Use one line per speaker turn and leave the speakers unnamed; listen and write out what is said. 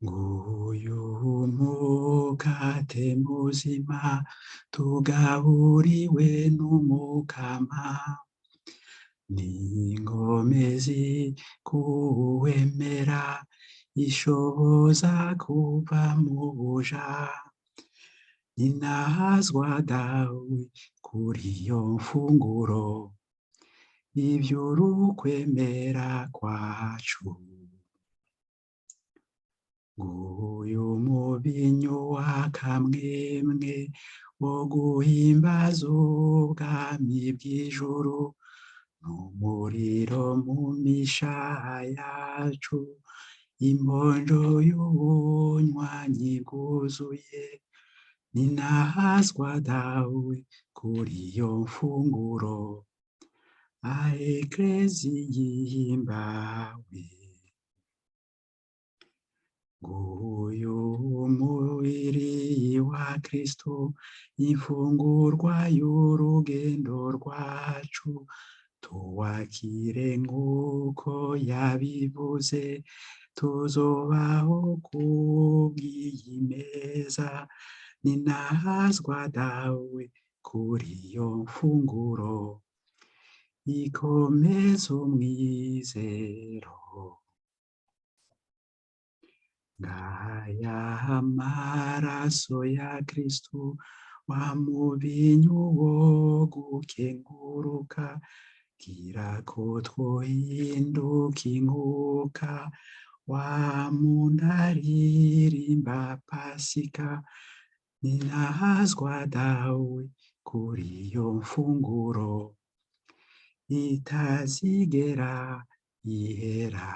Nguyu umukate muzima tugaburiwe n'umukama, n'ingomezi kuwemera ishoboza kuva mu buja. Ninahazwa dawe kuri iyo mfunguro, ivy'urukwemera kwacu. Nguyu mubinyu w'akamwemwe wo guhimbaza ubwami bw'ijuru, n'umuriro mu mishaha yacu, imbonjo y'ubunywanyi bwuzuye. Ninahazwa dawe kuri iyo mfunguro, ekleziya ihimbawe. Nguyu umubiri wa Kristo, imfungurwa y'urugendo rwacu, tuwakire nk'uko yabivuze, tuzobaho kubw'iyi meza. Ninahazwa dawe kuri iyo mfunguro, ikomeza umwizero. Ngaya amaraso ya Kristo, wa mubinyu wo gukenguruka, gira ko twohinduka inkuka, wa muntu aririmba Pasika. Ninahazwa dawe kuri iyo mfunguro, itazigera ihera.